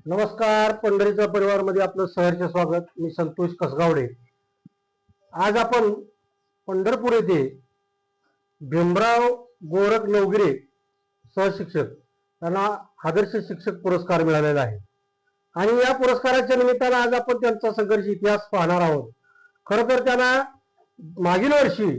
नमस्कार, पंढरीचा परिवारमध्ये आपलं सहर्ष स्वागत. मी संतोष कसगावडे. आज आपण पंढरपूर येथे भीमराव गोरख नवगिरे सहशिक्षक यांना आदर्श शिक्षक पुरस्कार मिळालेला आहे आणि या पुरस्काराच्या निमित्तानं आज आपण त्यांचा संघर्ष इतिहास पाहणार आहोत. खरं तर त्यांना मागील वर्षी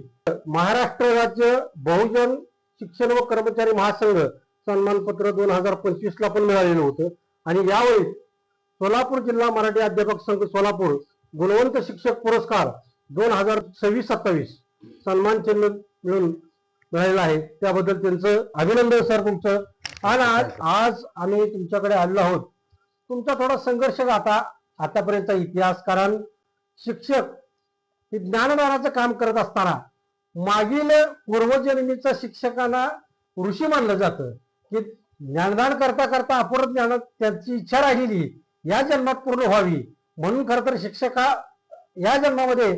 महाराष्ट्र राज्य बहुजन शिक्षण व कर्मचारी महासंघ सन्मानपत्र 2025 ला पण मिळालेलं होतं आणि यावेळी सोलापूर जिल्हा मराठी अध्यापक संघ सोलापूर गुणवंत शिक्षक पुरस्कार 2026-27 सन्मान चिन्ह मिळून मिळालेला आहे. त्याबद्दल त्यांचं अभिनंदन सर तुमचं. आणि आज आम्ही तुमच्याकडे आलेलो आहोत. तुमचा थोडा संघर्ष गाथा आतापर्यंतचा इतिहास, कारण शिक्षक हे ज्ञानदानाचं काम करत असताना मागील पूर्वजन्मीचा शिक्षकांना ऋषी मानलं जातं की ज्ञानदान करता करता अपूर्ण ज्ञानात त्यांची इच्छा राहिलेली या जन्मात पूर्ण व्हावी, म्हणून खरं तर या जन्मामध्ये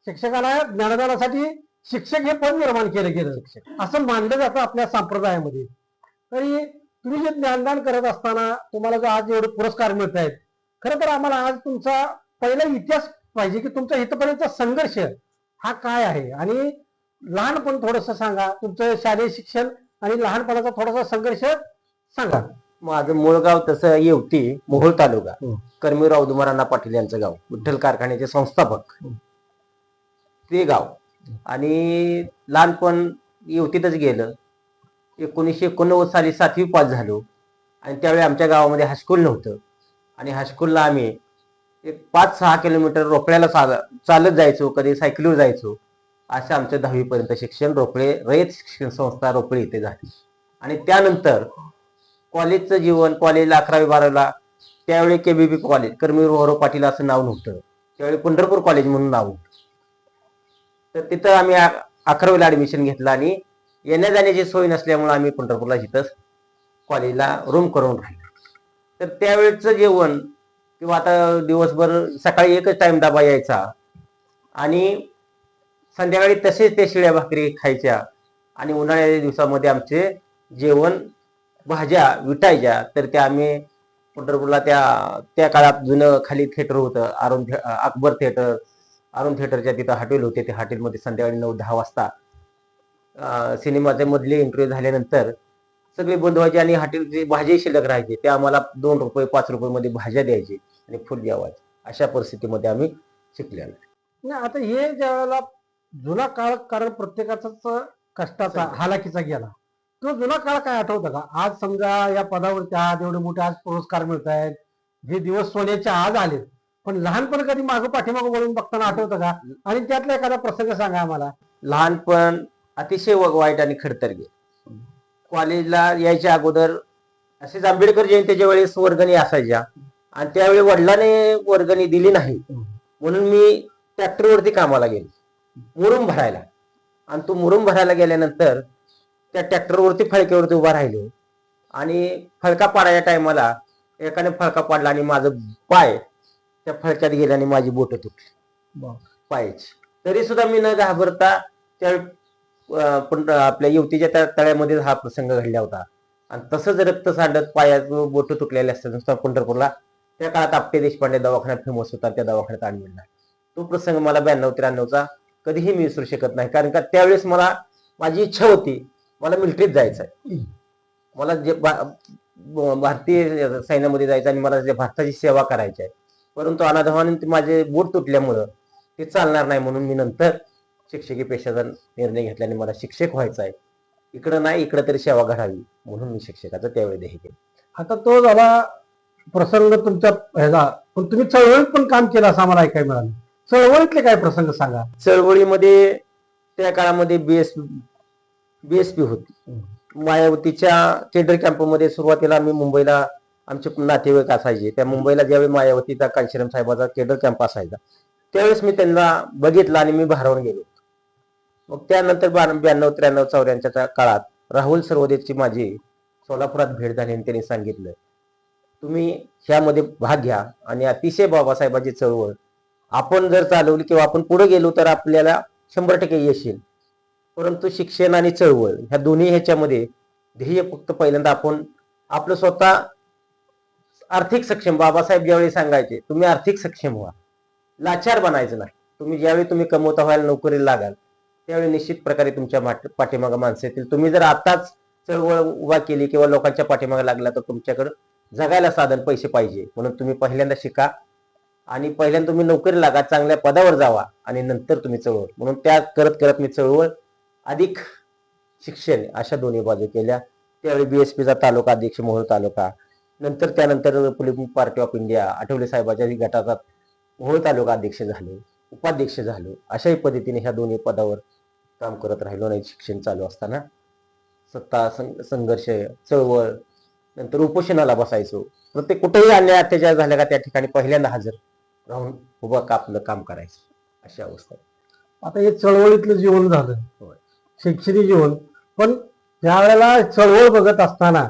शिक्षकाला ज्ञानदानासाठी शिक्षक हे पद निर्माण केलं गेलं असं मानलं जातं आपल्या संप्रदायामध्ये. तरी तुम्ही जे ज्ञानदान करत असताना तुम्हाला जो आज एवढे पुरस्कार मिळत आहेत, खरं तर आम्हाला आज तुमचा पहिला इतिहास पाहिजे की तुमचा इथपर्यंतचा संघर्ष हा काय आहे आणि लहानपण थोडस सांगा. तुमचं शालेय शिक्षण आणि लहानपणाचा थोडासा संघर्ष सांगा. माझं मूळ गाव तसं येवती, मोहोळ तालुका, कर्मवीर औदुंबराव पाटील यांचं गाव, विठ्ठल कारखान्याचे संस्थापक ते गाव. आणि लहानपण येवतीतच गेलं. 1989 साली 7वी पास झालो आणि त्यावेळी आमच्या गावामध्ये हायस्कूल नव्हतं आणि हायस्कूलला आम्ही एक 5-6 किलोमीटर रोकड्याला चालत जायचो, कधी सायकलीवर जायचो. असं आमचं 10वी पर्यंत शिक्षण रोकडे रयत शिक्षण संस्था रोकडे इथे झाली. आणि त्यानंतर कॉलेजचं जीवन, कॉलेजला 11वी-12वीला त्यावेळी KBB कॉलेज, कर्मवीर भाऊराव पाटील असं नाव नव्हतं, त्यावेळी पंढरपूर कॉलेज म्हणून नाव होतं. तर तिथं आम्ही 11वीला ऍडमिशन घेतलं आणि येण्या जाण्याची सोय नसल्यामुळे आम्ही पंढरपूरला तिथं कॉलेजला रूम करून राहिलो. तर त्यावेळेचं जेवण किंवा आता दिवसभर सकाळी एकच टाइम डबा यायचा आणि संध्याकाळी तसेच ते शिळ्या भाकरी खायच्या आणि उन्हाळ्याच्या दिवसामध्ये आमचे जेवण भाज्या विटायच्या. तर त्या आम्ही पंढरपूरला त्या काळात जुनं खाली थिएटर होतं, अकबर थिएटर, अरुण थिएटरच्या तिथं हॉटेल होते. त्या हॉटेलमध्ये संध्याकाळी 9-10 वाजता सिनेमाचे मधले इंटरव्ह्यू झाल्यानंतर सगळे बंद व्हायचे आणि हॉटेलची भाजी शिल्लक राहायची. ते आम्हाला 2 रुपये 5 रुपये मध्ये भाज्या द्यायची आणि फुल जेवायचे. अशा परिस्थितीमध्ये आम्ही शिकलेलो. नाही, आता हे ज्या वेळेला जुना काळ, कारण प्रत्येकाचाच कष्टाचा हालाकीचा गेला, तो जुना काळ काय आठवतं का? आज समजा या पदावरती आज एवढे मोठे आज पुरस्कार मिळत आहेत, हे दिवस सोन्याचे आज आले, पण लहानपण कधी मागं पाठीमागं वळून बघताना आठवतं का? आणि त्यातला एखादा प्रसंग सांगा आम्हाला. लहानपण अतिशय वाईट आणि खडतर गेलं. कॉलेजला यायच्या अगोदर असेच आंबेडकर जयंतीच्या वेळेस वर्गणी असायच्या आणि त्यावेळी वडिलांनी वर्गणी दिली नाही म्हणून मी ट्रॅक्टरवरती कामाला गेलो मुरुम भरायला. आणि तो मुरुम भरायला गेल्यानंतर त्या ट्रॅक्टरवरती फळक्यावरती उभा राहिलो आणि फळका पाडायच्या टायमाला एकाने फळका पाडला आणि माझं पाय त्या फळक्यात गेला आणि माझी बोट तुटली पायाची. तरी सुद्धा मी न घाबरता त्या पण आपल्या युवतीच्या तळ्यामध्ये हा प्रसंग घडला होता. आणि तसंच रक्त सांडत पायाचं बोट तुटलेले असतात पंढरपूरला. त्या काळात आपटे देशपांडे दवाखाना फेमस होता, त्या दवाखान्यात आणलेला. तो प्रसंग मला 92-93चा कधीही मी विसरू शकत नाही. कारण का त्यावेळेस मला माझी इच्छा होती, मला मिलिटरीत जायचं आहे, मला जे भारतीय सैन्यामध्ये जायचं आणि मला भारताची सेवा करायची आहे. परंतु अनाथाने माझे बोट तुटल्यामुळं ते चालणार नाही म्हणून मी नंतर शिक्षकी पेशाचा निर्णय घेतल्याने मला शिक्षक व्हायचा आहे. इकडं नाही, इकडं तरी सेवा घडावी म्हणून मी शिक्षकाचं त्यावेळी ध्येय केलं. आता तो झाला प्रसंग तुमच्या ह्याचा, पण तुम्ही चळवळीत पण काम केलं असं आम्हाला ऐकायला मिळालं. चळवळीतले काय प्रसंग सांगा. चळवळीमध्ये त्या काळामध्ये बीएसपी होती. मायावतीच्या टेंडर कॅम्पमध्ये सुरुवातीला आम्ही मुंबईला आमचे नातेवाईक असायचे. त्या मुंबईला ज्यावेळी मायावतीचा कांशीराम साहेबाचा टेंडर कॅम्प असायचा त्यावेळेस मी त्यांना बघितलं आणि मी भारावून गेलो. मग त्यानंतर 92-93-94च्या काळात राहुल सरवदेची माझी सोलापुरात भेट झाली आणि त्यांनी सांगितलं, तुम्ही ह्यामध्ये भाग घ्या आणि अतिशय बाबासाहेबांची चळवळ आपण जर चालवली किंवा आपण पुढे गेलो तर आपल्याला 100% यश येईल. परंतु शिक्षण आणि चळवळ ह्या दोन्ही ह्याच्यामध्ये ध्येय फक्त पहिल्यांदा आपण आपलं स्वतः आर्थिक सक्षम बाबासाहेब ज्यावेळी सांगायचे तुम्ही आर्थिक सक्षम व्हा, लाचार बनायचं नाही. तुम्ही ज्यावेळी तुम्ही कमवता व्हायला नोकरीला लागाल त्यावेळी निश्चित प्रकारे तुमच्या पाठीमागे माणसं येतील. तुम्ही जर आताच चळवळ उभा केली किंवा लोकांच्या पाठीमागे लागला तर तुमच्याकडे जगायला साधन पैसे पाहिजे. म्हणून तुम्ही पहिल्यांदा शिका आणि पहिल्यांदा तुम्ही नोकरी लागा, चांगल्या पदावर जावा आणि नंतर तुम्ही चळवळ. म्हणून त्या करत करत मी चळवळ अधिक शिक्षण अशा दोन्ही बाजू केल्या. त्यावेळी बीएसपीचा तालुका अध्यक्ष मोहोळ तालुका, नंतर त्यानंतर Republican party of India Athawale साहेबाच्या गटाचा मोहोळ तालुका अध्यक्ष झालो, उपाध्यक्ष झालो. अशाही पद्धतीने ह्या दोन्ही पदावर काम करत राहिलो. नाही शिक्षण चालू असताना सत्ता संघर्ष चळवळ, नंतर उपोषणाला बसायचो. प्रत्येक कुठेही अन्याय अत्याचार झाला का त्या ठिकाणी पहिल्यांदा हजर राहून उभं आपलं काम करायचं, अशी अवस्था. आता हे चळवळीतलं जीवन झालं, होय. शैक्षणिक जीवन, पण त्यावेळेला चळवळ बघत असताना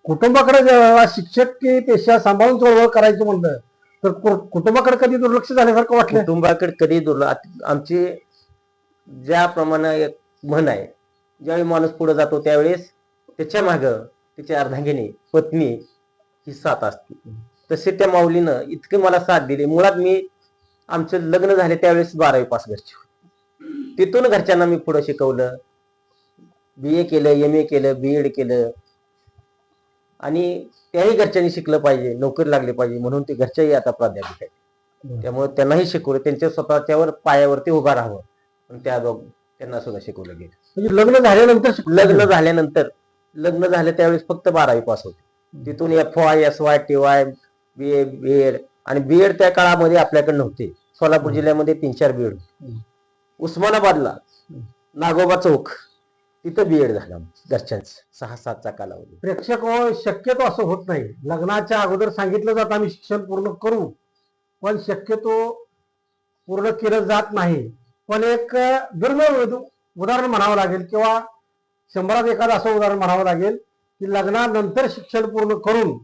कुटुंबाकडे जेव्हा शिक्षक की पेशा सांभाळून चळवळ करायचं म्हणलं तर कुटुंबाकडे कधी दुर्लक्ष झाल्यासारखं वाटलं? कुटुंबाकडे कधी आमची ज्याप्रमाणे एक म्हण आहे, ज्यावेळी माणूस पुढे जातो त्यावेळेस त्याच्या माग त्याची अर्धांगिनी पत्नी ही साथ असते. तसे त्या माऊलीनं इतके मला साथ दिली. मुळात मी आमचं लग्न झाले त्यावेळेस 12वी पास घरचे होते. तिथून घरच्यांना मी पुढे शिकवलं, BA केलं, MA केलं, BEd केलं आणि त्याही घरच्यांनी शिकलं पाहिजे, नोकरी लागली पाहिजे म्हणून ते घरच्याही आता प्राध्यापक आहेत. त्यामुळे त्यांनाही शिकवलं, त्यांच्या स्वतःच्यावर पायावरती उभा राहावं आणि त्यांना सुद्धा शिकवलं गेलं. म्हणजे लग्न झालं त्यावेळेस फक्त 12वी पास होते. तिथून FY, SY, TY, BA, BEd आणि BEd त्या काळामध्ये आपल्याकडे नव्हते. सोलापूर जिल्ह्यामध्ये 3-4 BEd होते. उस्मानाबादला नागोबा चौक तिथं BEd झालं घरच्यांचं 6-7चा कालावधी. प्रेक्षक शक्यतो असं होत नाही. लग्नाच्या अगोदर सांगितलं जातं आम्ही शिक्षण पूर्ण करू, पण शक्यतो पूर्ण केलं जात नाही. पण एक दुर्मिळ उदाहरण म्हणावं लागेल किंवा 100त एखादं असं उदाहरण म्हणावं लागेल की लग्नानंतर शिक्षण पूर्ण करून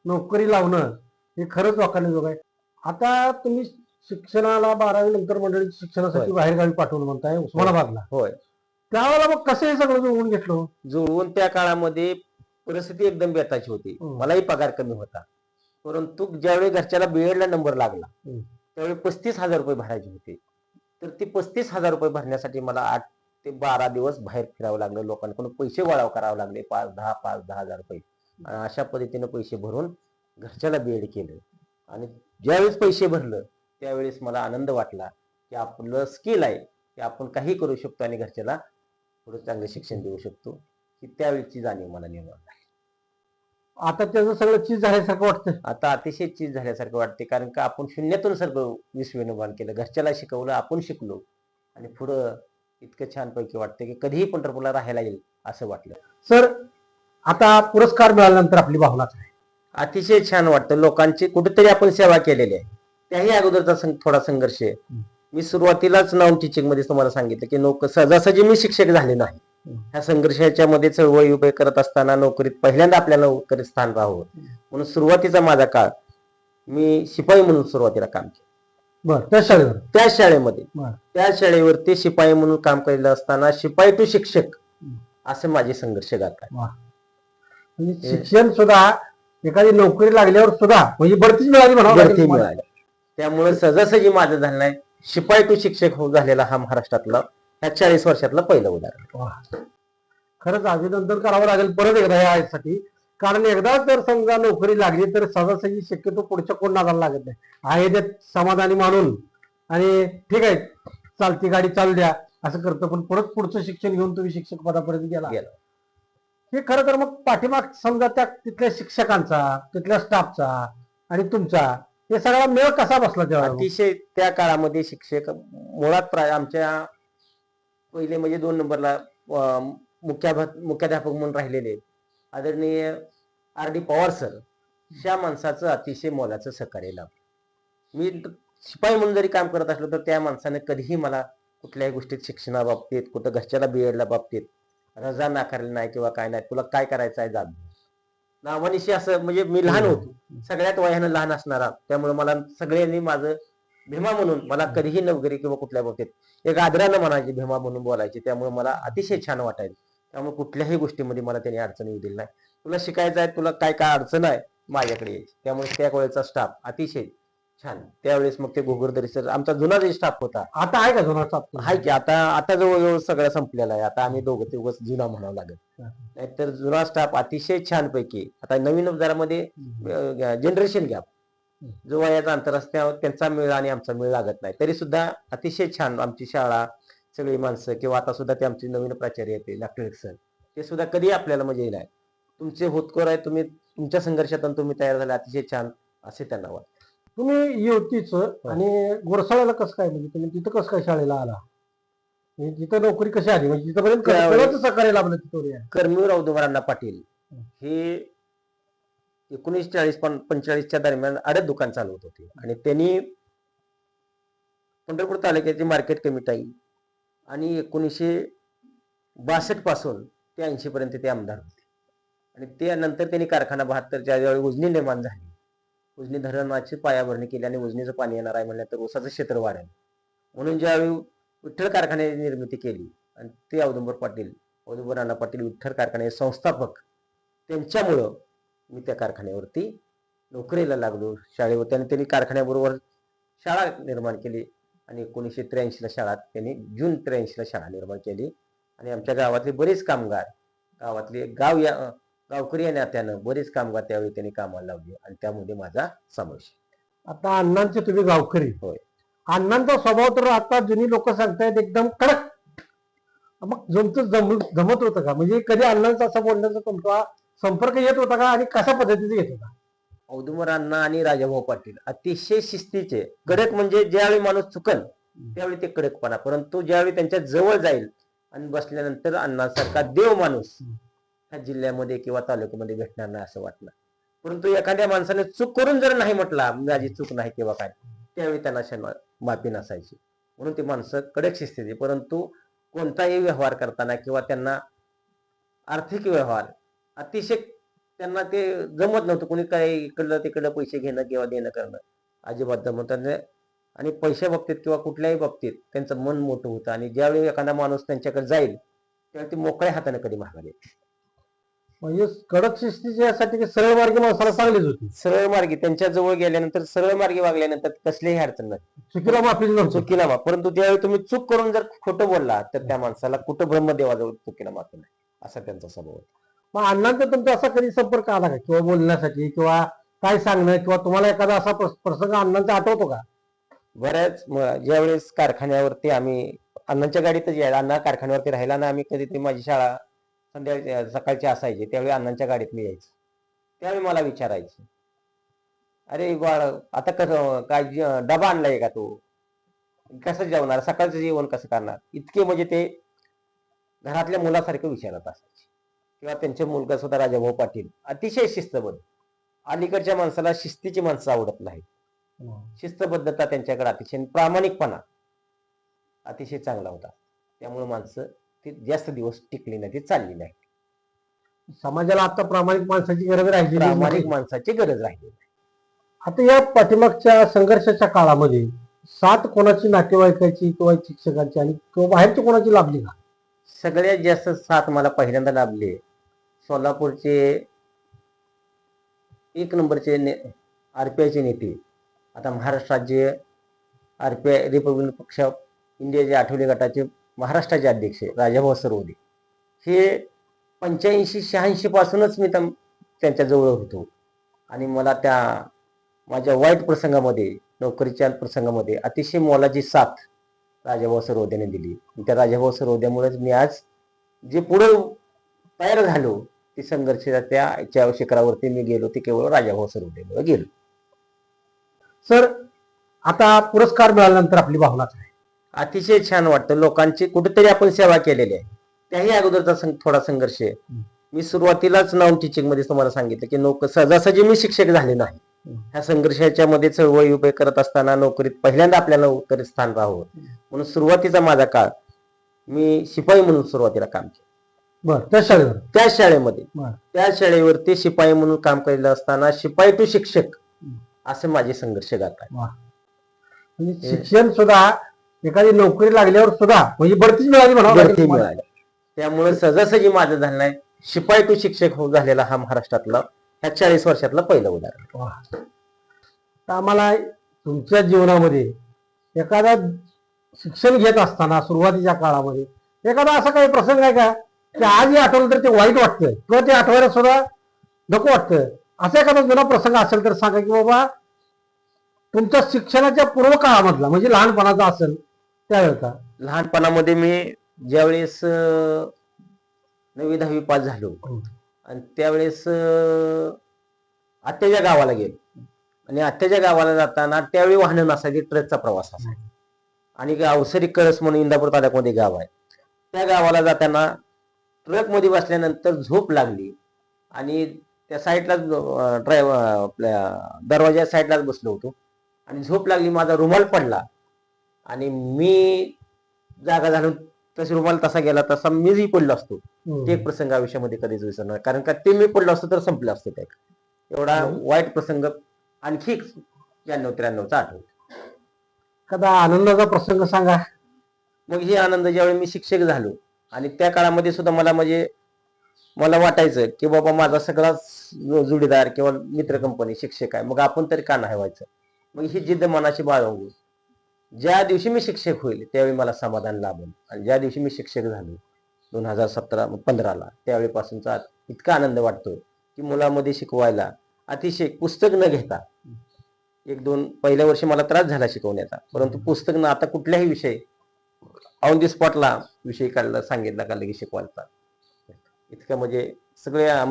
नोकरी लावणं हे खरंच वाखाणण्याजोग आहे. आता तुम्ही शिक्षणाला 12वी नंतर मंडळी शिक्षणासाठी बाहेरगावी पाठवून म्हणताय उस्मानाबादला. होय. त्यावेळेला मग कसं हे सगळं जुळवून घेतलं? जुळवून त्या काळामध्ये परिस्थिती एकदम बेताची होती. मलाही पगार कमी होता, परंतु ज्यावेळी घरच्याला BEdला नंबर लागला त्यावेळी 35,000 रुपये भरायचे होते. तर ते 35,000 रुपये भरण्यासाठी मला 8 ते 12 दिवस बाहेर फिरावं लागलं, लोकांकडून पैसे गोळा करावे लागले, 5-10 रुपये. आणि अशा पद्धतीने पैसे भरून घरच्याला BEd केलं. आणि ज्यावेळेस पैसे भरलं त्यावेळेस मला आनंद वाटला की आपलं स्किल आहे की आपण काही करू शकतो आणि घरच्याला थोडं चांगलं शिक्षण देऊ शकतो, की त्यावेळेची जाणीव मला निर्माण झाली. आता त्याचं सगळं चीज झाल्यासारखं वाटतं. आता अतिशय चीज झाल्यासारखं वाटते, कारण का आपण शून्यातून सगळं विश्व निर्माण केलं, घरच्याला शिकवलं, आपण शिकलो आणि पुढं इतकं छानपैकी वाटतं की कधीही पंढरपूरला राहायला येईल असं वाटलं. सर, आता पुरस्कार मिळाल्यानंतर आपली भावना काय? अतिशय छान वाटतं. लोकांची कुठेतरी आपण सेवा केलेली आहे. त्याही अगोदरचा थोडा संघर्ष आहे. मी सुरुवातीलाच नॉन टीचिंग मध्ये तुम्हाला सांगितलं की सहजासहजी मी शिक्षक झाले नाही. ह्या संघर्षाच्या मध्ये चळवळी उभे करत असताना नोकरीत पहिल्यांदा आपल्याला नोकरीत स्थान राहावं म्हणून सुरुवातीचा माझा काळ मी शिपाई म्हणून सुरुवातीला काम केलं. त्या शाळेमध्ये त्या शाळेवरती शिपाई म्हणून काम केलेलं असताना शिपाई टू शिक्षक असे माझे संघर्ष गात आहे. शिक्षण सुद्धा एखादी नोकरी लागल्यावर सुद्धा म्हणजे बढती मिळाली. त्यामुळे सहजासहजी माझं झालं नाही. शिपाई टू शिक्षक झालेला हा महाराष्ट्रातला ह्या 40 वर्षातलं पहिलं उदाहरण. खरंच अभिनंदन करावं लागेल परत एकदा यासाठी, कारण एकदा जर समजा नोकरी लागली तर सहजासहजी शक्यतो पुढच्या कोण नादाला लागत नाही. आहे ते समाधानी मानून आणि ठीक आहे चालती गाडी चालू द्या असं करतं, पण परत पुढचं शिक्षण घेऊन तुम्ही शिक्षक पदापर्यंत गेला. हे खरं तर मग पाठीमाग समजा त्या तिथल्या शिक्षकांचा, तिथल्या स्टाफचा आणि तुमचा हे सगळा मेळ कसा बसला तेव्हा? अतिशय त्या काळामध्ये शिक्षक मुळात आमच्या पहिले म्हणजे 2 नंबरला मुख्याध्यापक म्हणून राहिलेले आदरणीय RD पवार सर, त्या माणसाचं अतिशय मोलाचं सहकार्य लाभलं. मी शिपाई म्हणून जरी काम करत असलो तर त्या माणसाने कधीही मला कुठल्याही गोष्टीत शिक्षणाबाबतीत, कुठं घरच्याला BEdला बाबतीत रजा नाकारली नाही किंवा काय नाही, तुला काय करायचं आहे जात नावानिशी असं. म्हणजे मी लहान होतो, सगळ्यात वयानं लहान असणारा, त्यामुळे मला सगळ्यांनी माझं भीमा म्हणून मला कधीही नोकरी किंवा कुठल्या बाबतीत एक आदरानं म्हणायचे, भीमा म्हणून बोलायचे. त्यामुळे मला अतिशय छान वाटायचं. त्यामुळे कुठल्याही गोष्टीमध्ये मला त्यांनी अडचण येऊ दिली नाही. तुला शिकायचं आहे, तुला काय काय अडचण आहे माझ्याकडे यायचे. त्यामुळे त्या वेळेचा स्टाफ अतिशय छान. त्यावेळेस मग ते घुगुरदरी सर आमचा जुना जे स्टाफ होता, आता आहे का जुना स्टाफ? आहे की आता आता जवळजवळ सगळं संपलेला आहे. आता आम्ही दोघं तिघच जुना म्हणावं लागेल. नाहीतर जुना स्टाफ अतिशय छान पैकी. आता नवीन दरामध्ये जनरेशन गॅप जो वयाचा अंतर असल्यावर त्यांचा मेळ आणि आमचा मेळ लागत नाही, तरी सुद्धा अतिशय छान आमची शाळा, सगळी माणसं किंवा आता सुद्धा ते आमचे नवीन प्राचार्य येते डॉक्टर सर, ते सुद्धा कधी आपल्याला म्हणजे नाही तुमचे होतकोर आहे, तुम्ही तुमच्या संघर्षातून तुम्ही तयार झाले, अतिशय छान असे त्यांना वाटतं. तुम्ही युवतीच आणि गोरसाळ्याला कसं काय, म्हणजे तुम्ही तिथं कसं काय शाळेला आला, म्हणजे तिथं नोकरी कशी आली, म्हणजे तिथपर्यंत सहकार्य लाभलं तिथं? कर्मवीर औदुंबराव पाटील हे 1940-45च्या दरम्यान आडत दुकान चालवत होते आणि त्यांनी पंढरपूर तालुक्याची मार्केट कमिटी आणि 1962 पासून ते 80 पर्यंत ते आमदार होते. आणि त्यानंतर त्यांनी कारखाना 72च्या ज्यावेळी उजनी निर्माण झाली, उजनी धरणाची पायाभरणी केली आणि उजनीचं पाणी येणार आहे म्हणल्यानंतर ऊसाचं क्षेत्र वाढेल म्हणून ज्यावेळी विठ्ठल कारखान्याची निर्मिती केली आणि ते औदुंबराव पाटील विठ्ठल कारखान्याचे संस्थापक, त्यांच्यामुळं मी त्या कारखान्यावरती नोकरीला लागलो. शाळेवर त्यांनी कारखान्याबरोबर शाळा निर्माण केली आणि 1983ला शाळा त्यांनी जून 83ला शाळा निर्माण केली. आणि आमच्या गावातले बरेच कामगार, गावातले गावकरी या नात्यानं बरेच कामगार त्यावेळी त्यांनी कामाला लावले आणि त्यामध्ये माझा समावेश. आता अण्णांचे तुम्ही गावकरी, होय. अण्णांचा स्वभाव तर आता जुनी लोक सांगतायत एकदम कडक, मग जमत होतं का, म्हणजे कधी अण्णांचा असं बोलण्याचा तुमचा संपर्क येत होता का आणि कशा पद्धतीने येत होता? औदुंबराव आणि राजाभाऊ पाटील अतिशय शिस्तीचे, कडक, म्हणजे ज्यावेळी माणूस चुकल त्यावेळी ते कडकपणा, परंतु ज्यावेळी त्यांच्या जवळ जाईल आणि बसल्यानंतर अण्णांसारखा देव माणूस ह्या जिल्ह्यामध्ये किंवा तालुक्यामध्ये भेटणार नाही असं वाटलं. परंतु एखाद्या माणसाने चूक करून जर नाही म्हटला माझी चूक नाही किंवा काय, त्यावेळी त्यांना माफी नसायची. म्हणून ते माणसं कडक शिस्तीचे, परंतु कोणताही व्यवहार करताना किंवा त्यांना आर्थिक व्यवहार अतिशय त्यांना ते जमत नव्हतं. कोणी काय इकडलं तिकडलं पैसे घेणं किंवा देणं करणं अजिबात जमत नाही. आणि पैशा बाबतीत किंवा कुठल्याही बाबतीत त्यांचं मन मोठं होतं आणि ज्यावेळी एखादा माणूस त्यांच्याकडे जाईल त्यावेळी ते मोकळ्या हाताने कधी मागाले. म्हणजे कडक शिस्तीची यासाठी सरळ मार्गी माणसाला चांगलीच होती. सरळ मार्गी त्यांच्या जवळ गेल्यानंतर, सरळ मार्गी वागल्यानंतर कसलीही अडचण नाही, चुकीला माफी नव्हती. चुकीला माफ. परंतु त्यावेळी तुम्ही चूक करून जर खोटं बोलला तर त्या माणसाला कुठं ब्रह्मदेवाजवळ चुकीला माफी नाही, असा त्यांचा स्वभाव होता. मग अण्णांचा तुमचा असा कधी संपर्क आला का, किंवा बोलण्यासाठी किंवा काय सांगणं, किंवा तुम्हाला एखादा असा प्रसंग अण्णांचा आठवतो का? बऱ्याच ज्यावेळेस कारखान्यावरती आम्ही अण्णांच्या गाडीतच यायला, अण्णा कारखान्यावरती राहिला ना, आम्ही कधी ते माझी शाळा सकाळची असायची त्यावेळी अण्णांच्या गाडीत मी यायचो. त्यावेळी मला विचारायचे, अरे बाळ आता कसं काय डबा आणलाय का तू, कसं जेवणार, सकाळचं जेवण कसं करणार, इतके म्हणजे ते घरातल्या मुलासारखं विचारत असायचे. किंवा त्यांचे मुलगा सुद्धा राजाभाऊ पाटील अतिशय शिस्तबद्ध. अलीकडच्या माणसाला शिस्तीची माणसं आवडत नाहीत, शिस्तबद्धता त्यांच्याकडे अतिशय, प्रामाणिकपणा अतिशय चांगला होता. त्यामुळे माणसं ती जास्त दिवस टिकली नाही, ती चालली नाही. समाजाला आता प्रामाणिक माणसाची गरज राहिली, प्रामाणिक माणसाची गरज राहिली. आता या पाठीमागच्या संघर्षाच्या काळामध्ये साथ कोणाची, नातेवाईकाची किंवा शिक्षकांची आणि किंवा बाहेरची कोणाची लाभली का? सगळ्यात जास्त साथ मला पहिल्यांदा लाभली सोलापूरचे 1 नंबरचे आरपीआयचे नेते, आता महाराष्ट्रात जे आरपीआय रिपब्लिकन पक्ष ऑफ इंडियाचे आठवले गटाचे महाराष्ट्राचे अध्यक्ष राजाभाऊ सरवदे, हे 85-86 पासूनच मी त्यांच्या जवळ होतो. आणि मला त्या माझ्या वाईट प्रसंगामध्ये, नोकरीच्या प्रसंगामध्ये अतिशय मोलाची साथ राजाभाऊ सरवदेने दिली. त्या राजाभाऊ सरवद्यामुळेच मी आज जे पुढे तयार झालो, ती संघर्षाच्या शिखरावरती मी गेलो, ते केवळ राजाभाऊ सरवदेमुळे गेलो. सर, आता पुरस्कार मिळाल्यानंतर आपली भावना काय? अतिशय छान वाटतं. लोकांची कुठेतरी आपण सेवा केलेली आहे. त्याही अगोदरचा थोडा संघर्ष आहे. मी सुरुवातीलाच नॉन टीचिंग मध्ये तुम्हाला सांगितलं की सहजासहजी मी शिक्षक झाले नाही. ह्या संघर्षाच्या मध्ये चळवळी उभे करत असताना नोकरीत पहिल्यांदा आपल्याला नोकरीत स्थान राहावं म्हणून सुरुवातीचा माझा काळ मी शिपाई म्हणून सुरुवातीला काम केलं. त्या शाळेमध्ये त्या शाळेवरती शिपाई म्हणून काम केलेलं असताना शिपाई टू शिक्षक असे माझे संघर्ष गात आहे. शिक्षण सुद्धा एखादी नोकरी लागल्यावर सुद्धा म्हणजे बढती मिळाली. त्यामुळे सहजासहजी माझं झालं नाही. शिपाई टू शिक्षक झालेला हा महाराष्ट्रातला ह्या 40 वर्षातलं पहिलं उदाहरण. वा. तर आम्हाला तुमच्या जीवनामध्ये एखादा शिक्षण घेत असताना सुरुवातीच्या काळामध्ये एखादा असा काही प्रसंग आहे का की आजही आठवलं तर ते वाईट वाटतं किंवा ते आठवायला सुद्धा नको वाटतं, असा एखादा जुना प्रसंग असेल तर सांगा की बाबा तुमच्या शिक्षणाच्या पूर्व काळामधला, म्हणजे लहानपणाचा असेल त्यावेळेचा. लहानपणामध्ये मी ज्यावेळेस 9वी 10वी पास झालो आणि त्यावेळेस आत्याच्या गावाला गेलो आणि आत्याच्या गावाला जाताना त्यावेळी वाहनं नसायची, ट्रकचा प्रवास असायचा आणि अवसरी कळस म्हणून इंदापूर तालुक्यामध्ये गाव आहे. त्या गावाला जाताना ट्रक मध्ये बसल्यानंतर झोप लागली आणि त्या साईडलाच ड्रायव्हर आपल्या दरवाजा साईडलाच बसलो होतो आणि झोप लागली, माझा रुमाल पडला आणि मी जागा झालो, तशी रुमाल तसा गेला तसा मीही पडलो असतो. ते एक प्रसंग आयुष्यामध्ये कधीच विसरणार, कारण का ते मी पडलो असतो तर संपलं असतं. त्या एवढा वाईट प्रसंग आणखी 92-93चा आठवतो. एखादा आनंदाचा प्रसंग सांगा. मग हे आनंद ज्यावेळी मी शिक्षक झालो आणि त्या काळामध्ये सुद्धा मला वाटायचं की बाबा माझा सगळाच जोडीदार किंवा मित्र कंपनी शिक्षक आहे, मग आपण तरी का नाही व्हायचं. मग ही जिद्द मनाची बाळगून ज्या दिवशी मी शिक्षक होईल त्यावेळी मला समाधान लाभेल आणि ज्या दिवशी मी शिक्षक झालो 2017-15ला त्यावेळीपासूनचा इतका आनंद वाटतो की मुलामध्ये शिकवायला अतिशय पुस्तक न घेता, 1-2 पहिल्या वर्षी मला त्रास झाला शिकवण्याचा, परंतु पुस्तक न आता कुठल्याही विषय ऑन दी स्पॉटला विषय काढला सांगितला का लगेच शिकवायचा, इतकं म्हणजे सगळ्या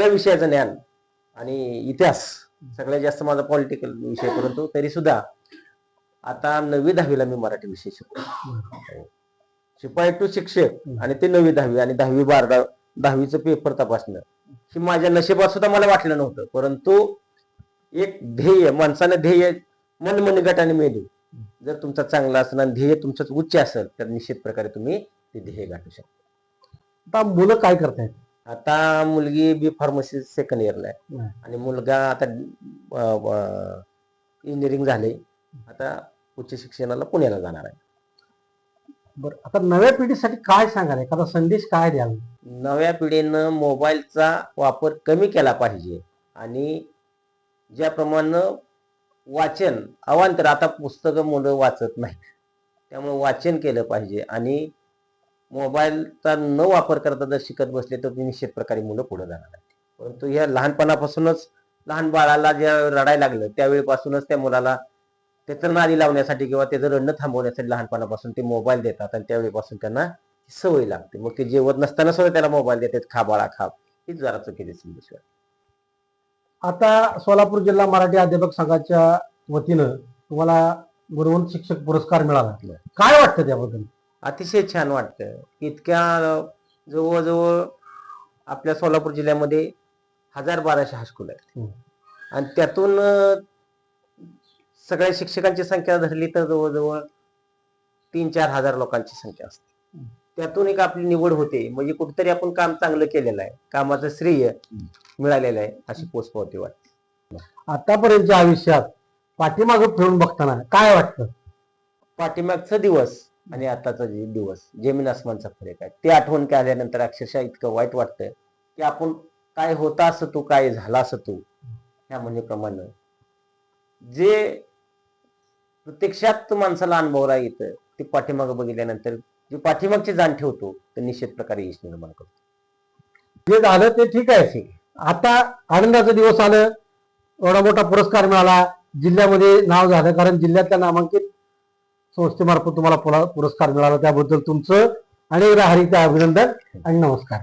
विषयाचं ज्ञान आणि इतिहास सगळ्यात जास्त माझा पॉलिटिकल विषय, परंतु तरी सुद्धा आता 9वी 10वीला मी मराठी विषय शिकवतो. शिपाई टू शिक्षक आणि ते 9वी 10वी आणि 10वी 12 10वीचं पेपर तपासणं ही माझ्या नशिबात सुद्धा मला वाटलं नव्हतं, परंतु एक ध्येय, माणसानं ध्येय मन मनगटाने मेलू, जर तुमचा चांगला असेल आणि ध्येय तुमचं उच्च असेल तर निश्चित प्रकारे तुम्ही ते ध्येय गाठू शकता. आता मुलं काय करतायत? आता मुलगी बी फार्मसी सेकंड इयरला आहे आणि मुलगा आता इंजिनिअरिंग झाले, आता उच्च शिक्षणाला पुण्याला जाणार आहे. बरं, आता नव्या पिढीसाठी काय सांगाल, एखादा संदेश काय द्याल? नव्या पिढीनं मोबाईलचा वापर कमी केला पाहिजे आणि ज्याप्रमाणे वाचन अवांतर, आता पुस्तकं मुलं वाचत नाहीत, त्यामुळे वाचन केलं पाहिजे आणि मोबाईलचा न वापर करता जर शिकत बसले तर निश्चित प्रकारे मुलं पुढे जाणार आहेत. परंतु या लहानपणापासूनच लहान बाळाला जे रडायला लागलं त्यावेळीपासूनच त्या मुलाला त्याचं नादी लावण्यासाठी किंवा त्याचं रडणं थांबवण्यासाठी लहानपणापासून ते मोबाईल देतात आणि त्यावेळीपासून त्यांना सवय लागते. मग ते जेवत नसताना सुद्धा त्याला मोबाईल देतात, खा बाळा खा, हीच जरा चुकीची समज. आता सोलापूर जिल्हा मराठी अध्यापक संघाच्या वतीनं तुम्हाला गुणवंत शिक्षक पुरस्कार मिळाला, काय वाटतं त्याबद्दल? अतिशय छान वाटतं. इतक्या जवळजवळ आपल्या सोलापूर जिल्ह्यामध्ये 1200 हायस्कूल आहेत आणि त्यातून सगळ्या शिक्षकांची संख्या धरली तर जवळजवळ 3-4 हजार लोकांची संख्या असते. त्यातून एक आपली निवड होते, म्हणजे कुठेतरी आपण काम चांगलं केलेलं आहे, कामाचं श्रेय मिळालेलं आहे अशी पोचपावती वाटते. आतापर्यंतच्या आयुष्यात पाठीमागं फिरून बघताना काय वाटतं? पाठीमागचा दिवस आणि आताचा दिवस जमीन आसमानचा फरक आहे. ते आठवण केल्यानंतर अक्षरशः इतकं वाईट वाटतं की आपण काय होता असं तू, काय झाला असं तू, ह्या म्हणण्याप्रमाणे जे प्रत्यक्षात माणसाला अनुभवला येतं ते पाठीमागं बघितल्यानंतर जे पाठीमागची जाण ठेवतो तर निश्चित प्रकारे यश निर्माण करतो. जे झालं ते ठीक आहे, आता आनंदाचा दिवस आलं, एवढा मोठा पुरस्कार मिळाला, जिल्ह्यामध्ये नाव झालं, कारण जिल्ह्यातल्या नामांकित संस्थेमार्फत तुम्हाला पुरस्कार मिळाला, त्याबद्दल तुमचं आणि राहरीचं अभिनंदन आणि नमस्कार.